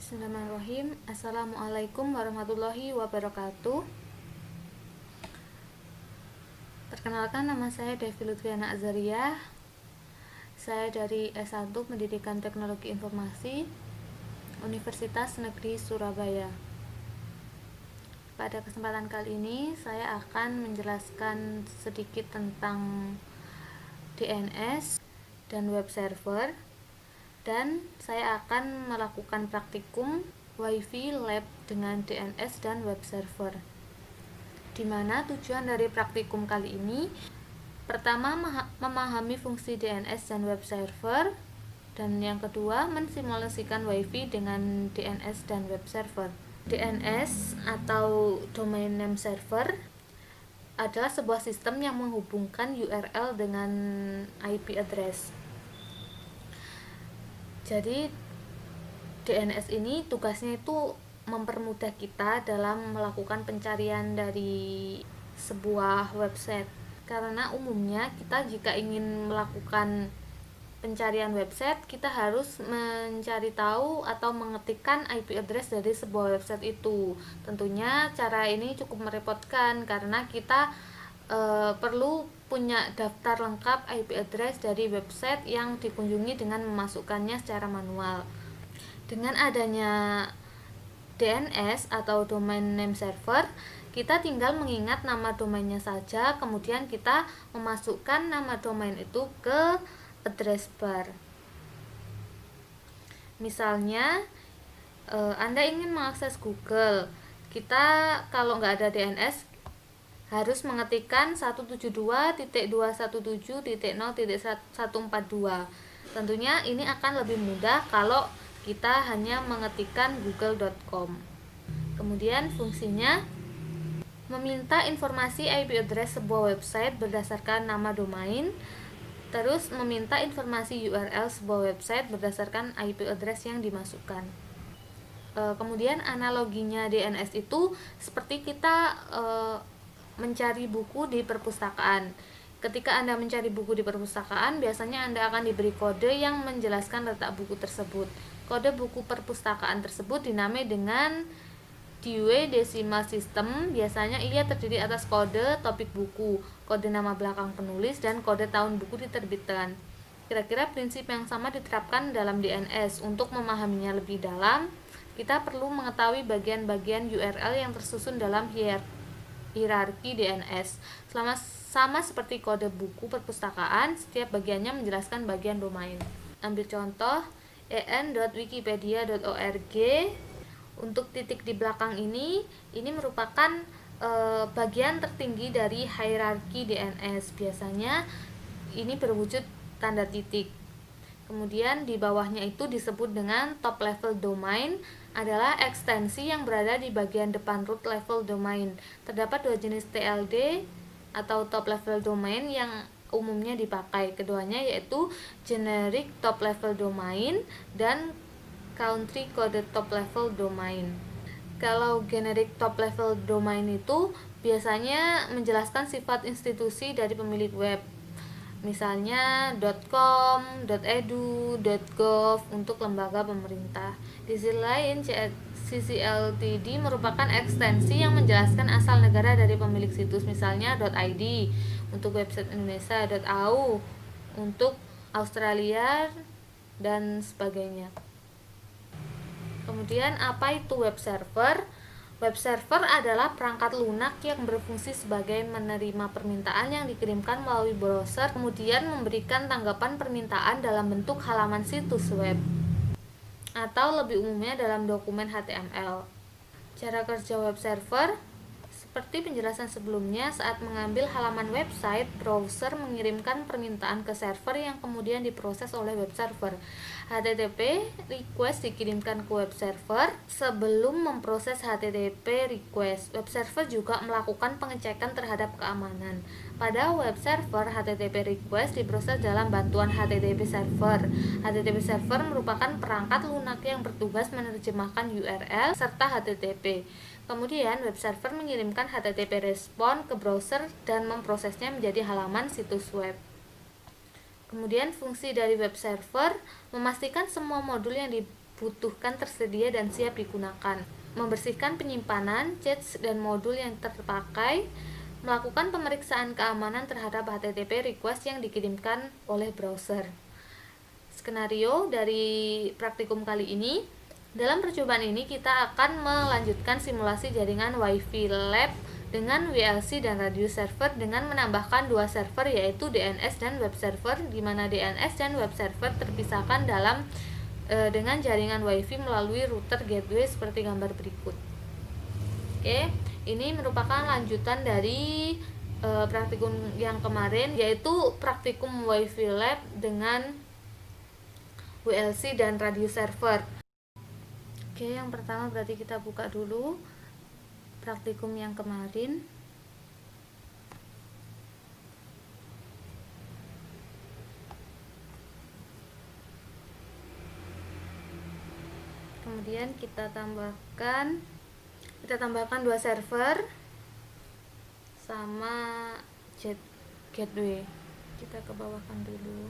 Bismillahirrahmanirrahim. Assalamualaikum warahmatullahi wabarakatuh. Perkenalkan, nama saya Devi Lutfiana Azariah. Saya dari S1 Pendidikan Teknologi Informasi Universitas Negeri Surabaya. Pada kesempatan kali ini saya akan menjelaskan sedikit tentang DNS dan web server, dan saya akan melakukan praktikum Wi-Fi Lab dengan DNS dan web server, di mana tujuan dari praktikum kali ini pertama memahami fungsi DNS dan web server, dan yang kedua mensimulasikan Wi-Fi dengan DNS dan web server. DNS atau Domain Name Server adalah sebuah sistem yang menghubungkan URL dengan IP address. Jadi DNS ini tugasnya itu mempermudah kita dalam melakukan pencarian dari sebuah website, karena umumnya kita jika ingin melakukan pencarian website, kita harus mencari tahu atau mengetikkan IP address dari sebuah website itu. Tentunya cara ini cukup merepotkan karena kita perlu punya daftar lengkap IP address dari website yang dikunjungi dengan memasukkannya secara manual. Dengan adanya DNS atau Domain Name Server, kita tinggal mengingat nama domainnya saja, kemudian kita memasukkan nama domain itu ke address bar. Misalnya Anda ingin mengakses Google, kita kalau nggak ada DNS harus mengetikkan 172.217.0.142. Tentunya ini akan lebih mudah kalau kita hanya mengetikkan google.com. Kemudian fungsinya meminta informasi IP address sebuah website berdasarkan nama domain, terus meminta informasi URL sebuah website berdasarkan IP address yang dimasukkan. Kemudian analoginya DNS itu seperti kita mencari buku di perpustakaan. Ketika Anda mencari buku di perpustakaan, biasanya Anda akan diberi kode yang menjelaskan letak buku tersebut. Kode buku perpustakaan tersebut dinamai dengan Dewey Decimal System. Biasanya ia terdiri atas kode topik buku, kode nama belakang penulis, dan kode tahun buku diterbitkan. Kira-kira prinsip yang sama diterapkan dalam DNS. Untuk memahaminya lebih dalam, kita perlu mengetahui bagian-bagian URL yang tersusun dalam hierarki DNS. Sama seperti kode buku perpustakaan, setiap bagiannya menjelaskan bagian domain. Ambil contoh en.wikipedia.org. Untuk titik di belakang ini merupakan bagian tertinggi dari hierarki DNS. Biasanya ini berwujud tanda titik. Kemudian di bawahnya itu disebut dengan top level domain, adalah ekstensi yang berada di bagian depan root level domain. Terdapat dua jenis TLD atau top level domain yang umumnya dipakai. Keduanya yaitu generic top level domain dan country coded top level domain. Kalau generic top level domain itu biasanya menjelaskan sifat institusi dari pemilik web. Misalnya .com, .edu, .gov untuk lembaga pemerintah. Di sisi lain, CCLTD merupakan ekstensi yang menjelaskan asal negara dari pemilik situs, misalnya .id untuk website Indonesia, .au untuk Australia, dan sebagainya. Kemudian apa itu web server? Web server adalah perangkat lunak yang berfungsi sebagai menerima permintaan yang dikirimkan melalui browser, kemudian memberikan tanggapan permintaan dalam bentuk halaman situs web, atau lebih umumnya dalam dokumen HTML. Cara kerja web server seperti penjelasan sebelumnya, saat mengambil halaman website, browser mengirimkan permintaan ke server yang kemudian diproses oleh web server. HTTP request dikirimkan ke web server. Sebelum memproses HTTP request, web server juga melakukan pengecekan terhadap keamanan. Pada web server, HTTP request diproses dalam bantuan HTTP server. HTTP server merupakan perangkat lunak yang bertugas menerjemahkan URL serta HTTP. Kemudian web server mengirimkan HTTP respon ke browser dan memprosesnya menjadi halaman situs web. Kemudian fungsi dari web server memastikan semua modul yang butuhkan tersedia dan siap digunakan. Membersihkan penyimpanan, cache, dan modul yang terpakai, melakukan pemeriksaan keamanan terhadap HTTP request yang dikirimkan oleh browser. Skenario dari praktikum kali ini, dalam percobaan ini kita akan melanjutkan simulasi jaringan Wi-Fi lab dengan WLC dan radius server dengan menambahkan dua server yaitu DNS dan web server, di mana DNS dan web server terpisahkan dengan jaringan Wi-Fi melalui router gateway seperti gambar berikut. Oke, ini merupakan lanjutan dari praktikum yang kemarin, yaitu praktikum Wi-Fi lab dengan WLC dan radio server. Oke, yang pertama berarti kita buka dulu praktikum yang kemarin. Kemudian kita tambahkan dua server sama gateway. Kita ke bawahkan dulu.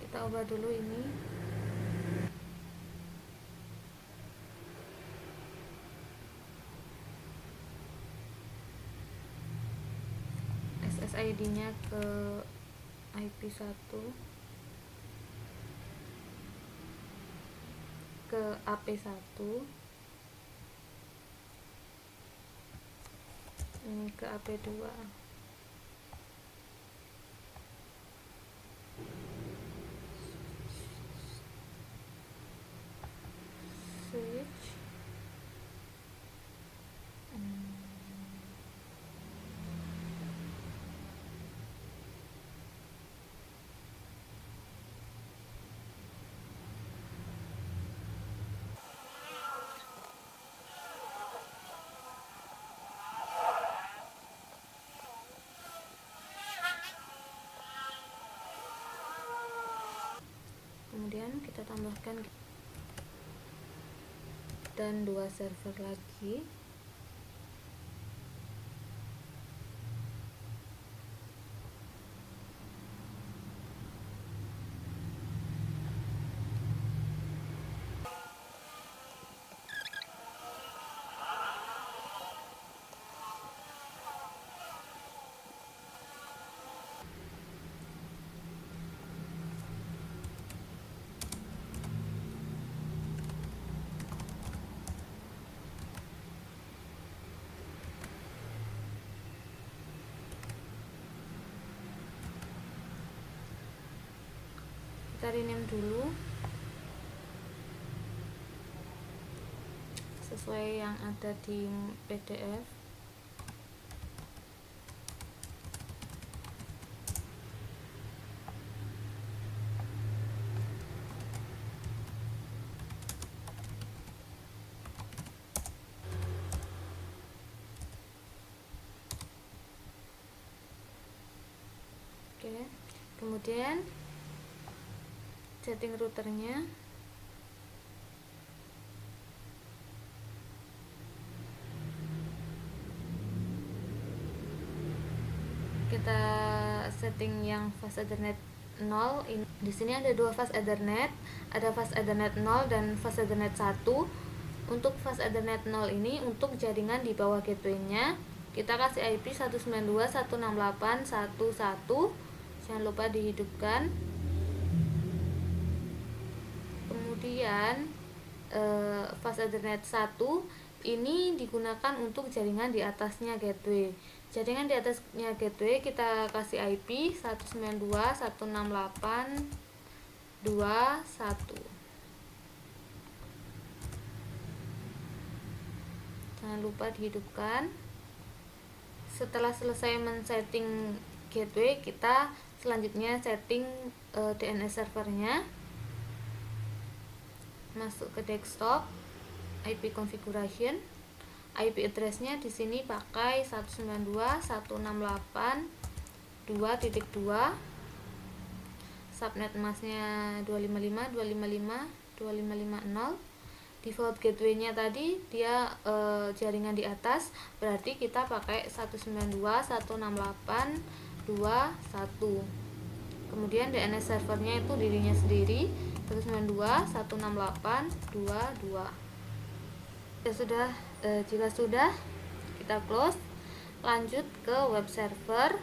Kita ubah dulu ini. SSID-nya ke IP1 ke AP1, ini ke AP2. Switch. Kemudian kita tambahkan dan dua server lagi. Kita rename dulu sesuai yang ada di PDF. Oke, kemudian setting routernya. Kita setting yang fast Ethernet 0. Di sini ada dua fast Ethernet, ada fast Ethernet 0 dan fast Ethernet 1. Untuk fast Ethernet 0 ini untuk jaringan di bawah gateway-nya kita kasih IP 192.168.1.1. Jangan lupa dihidupkan. Kemudian fast Ethernet 1 ini digunakan untuk jaringan di atasnya gateway. Jaringan di atasnya gateway kita kasih IP 192.168.2.1. Jangan lupa dihidupkan. Setelah selesai men-setting gateway, kita selanjutnya setting DNS servernya. Masuk ke desktop, IP configuration, IP address-nya di sini pakai 192.168.2.2, subnet masknya 255.255.255.0, default gateway-nya tadi dia jaringan di atas, berarti kita pakai 192.168.2.1. Kemudian DNS servernya itu dirinya sendiri 192.168.2.2. Ya sudah, jika sudah kita close, lanjut ke web server,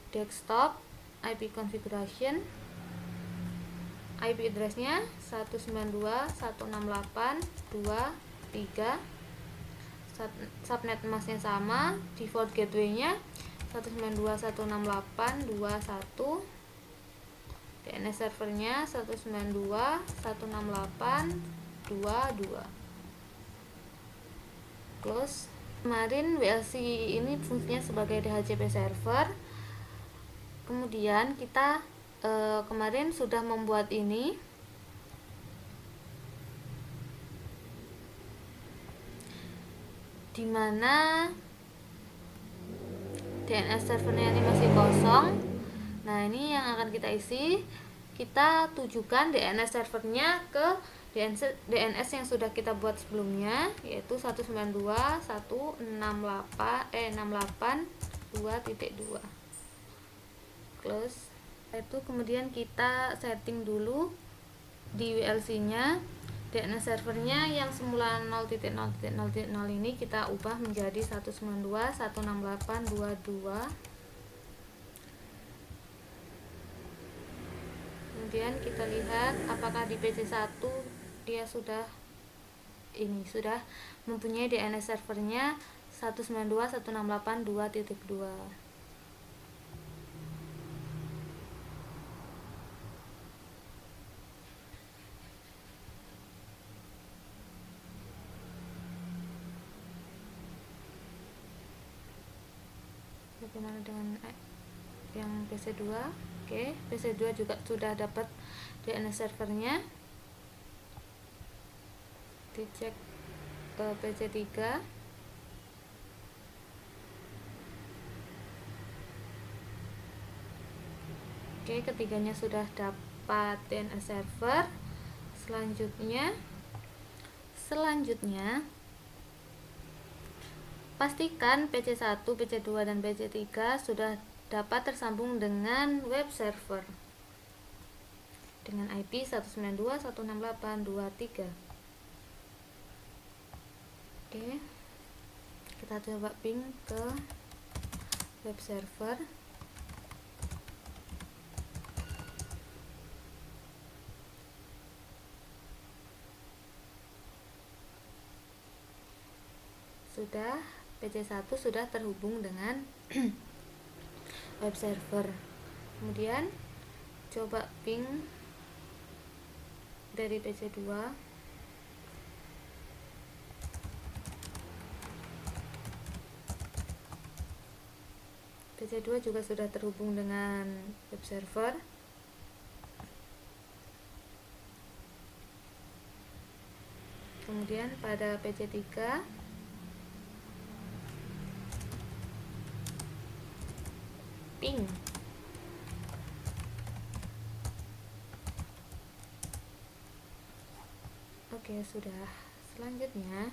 desktop, IP configuration, IP address-nya 192.168.2.3, subnet masknya sama, default gateway-nya 192.168.2.1, DNS servernya 192.168.2.2. Close. Kemarin WLC ini fungsinya sebagai DHCP server. Kemudian kita kemarin sudah membuat ini, dimana DNS servernya ini masih kosong. Nah, ini yang akan kita isi. Kita tujukan DNS servernya ke DNS yang sudah kita buat sebelumnya, yaitu 192.168.2.2. Close. Itu kemudian kita setting dulu di WLC-nya, DNS servernya yang semula 0.0.0.0 ini kita ubah menjadi 192.168.2.2. Kemudian kita lihat apakah di PC1 dia sudah mempunyai DNS servernya 192.168.2.2. Bagaimana dengan yang PC2? Oke, PC2 juga sudah dapat DNS servernya. Dicek ke PC3. Oke, ketiganya sudah dapat DNS server. Selanjutnya pastikan PC1, PC2, dan PC3 sudah dapat tersambung dengan web server dengan IP 192.168.2.3. Oke, kita coba ping ke web server. Sudah, PC1 sudah terhubung dengan web server. Kemudian coba ping dari PC2. PC2 juga sudah terhubung dengan web server. Kemudian pada PC3 ping. Oke, sudah. Selanjutnya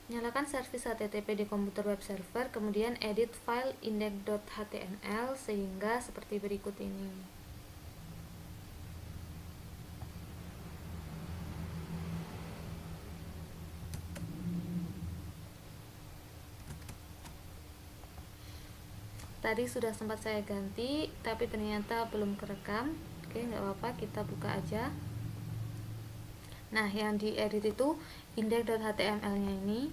nyalakan servis HTTP di komputer web server, kemudian edit file index.html sehingga seperti berikut ini. Tadi sudah sempat saya ganti, tapi ternyata belum kerekam. Oke, nggak apa-apa, kita buka aja. Nah, yang diedit itu index.html-nya ini,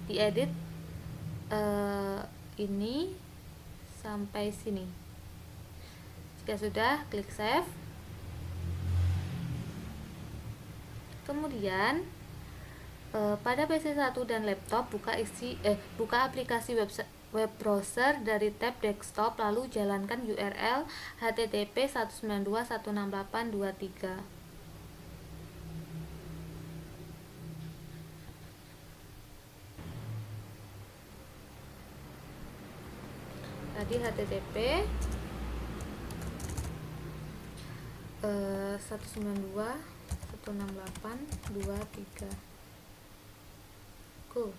diedit ini sampai sini. Jika sudah, klik save. Kemudian pada PC1 dan laptop buka aplikasi web browser dari tab desktop, lalu jalankan URL http 192.168.2.3. Tadi http 192.168.2.3. Go.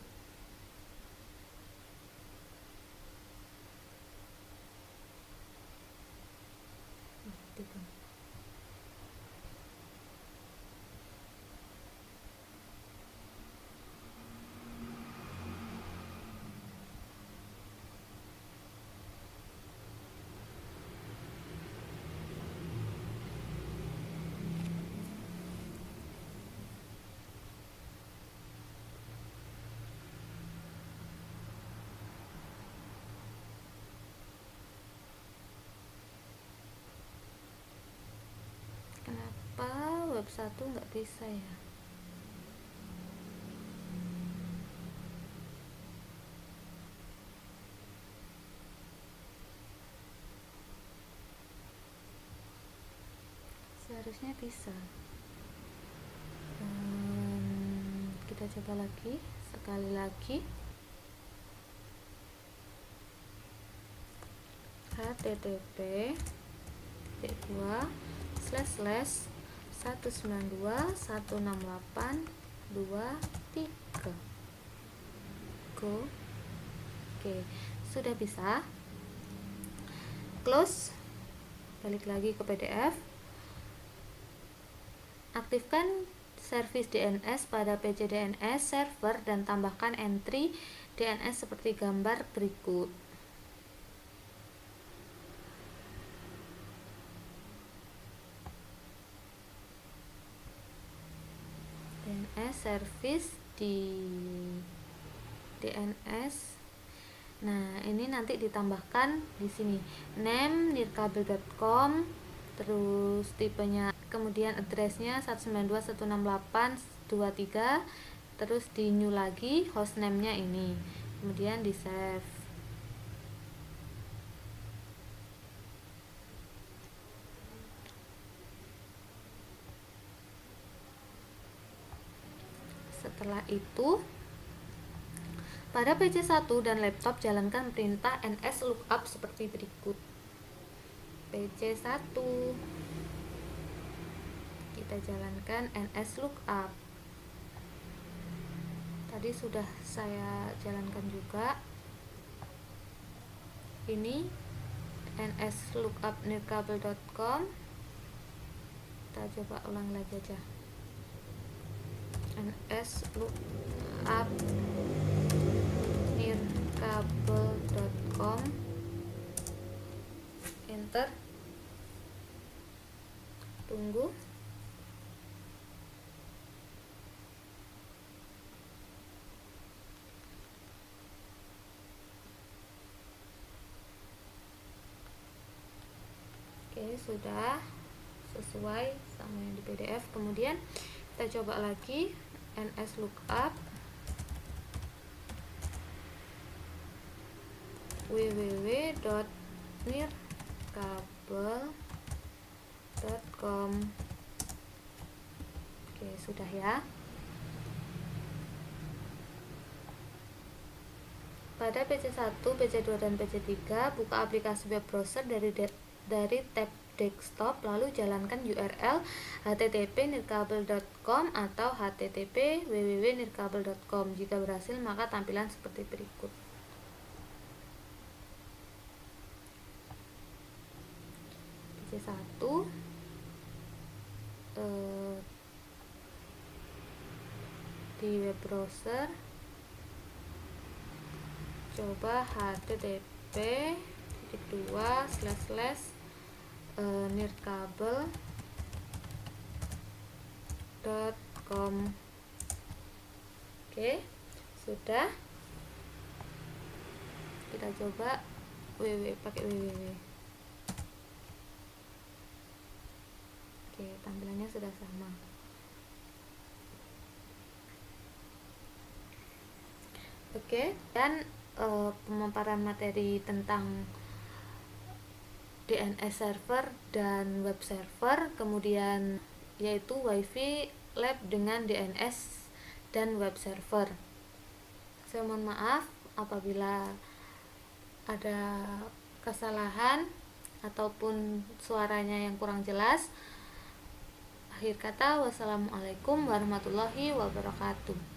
Kenapa web 1 nggak bisa ya? Seharusnya bisa. Kita coba lagi, sekali lagi. http://192.168.2.3. Go. Oke, sudah bisa. Close. Balik lagi ke PDF. Aktifkan servis DNS pada PC DNS server dan tambahkan entry DNS seperti gambar berikut. DNS service di DNS. Nah, ini nanti ditambahkan di sini name nirkabel.com, terus tipenya, kemudian addressnya 192.168.2.3, terus di new lagi hostname-nya ini, kemudian di save. Setelah itu, pada PC 1 dan laptop jalankan perintah nslookup seperti berikut. PC 1, kita jalankan nslookup. Tadi sudah saya jalankan juga. Ini nslookup nirkabel.com. Kita coba ulang lagi aja. nslookup nirkabel.com, enter, tunggu. Oke, sudah sesuai sama yang di PDF. Kemudian kita coba lagi nslookup www.nirkabel.com. Oke, sudah ya. Pada PC 1, PC 2, dan PC 3, buka aplikasi web browser dari tab desktop, lalu jalankan URL http://nirkabel.com atau http://www.nirkabel.com. Jika berhasil, maka tampilan seperti berikut. PC 1, di web browser coba http://nirkabel.com. Oke, sudah. Kita coba pakai www. Oke, tampilannya sudah sama. Oke, dan pemaparan materi tentang DNS server dan web server, kemudian yaitu WiFi lab dengan DNS dan web server. Saya mohon maaf apabila ada kesalahan ataupun suaranya yang kurang jelas. Akhir kata, wassalamualaikum warahmatullahi wabarakatuh.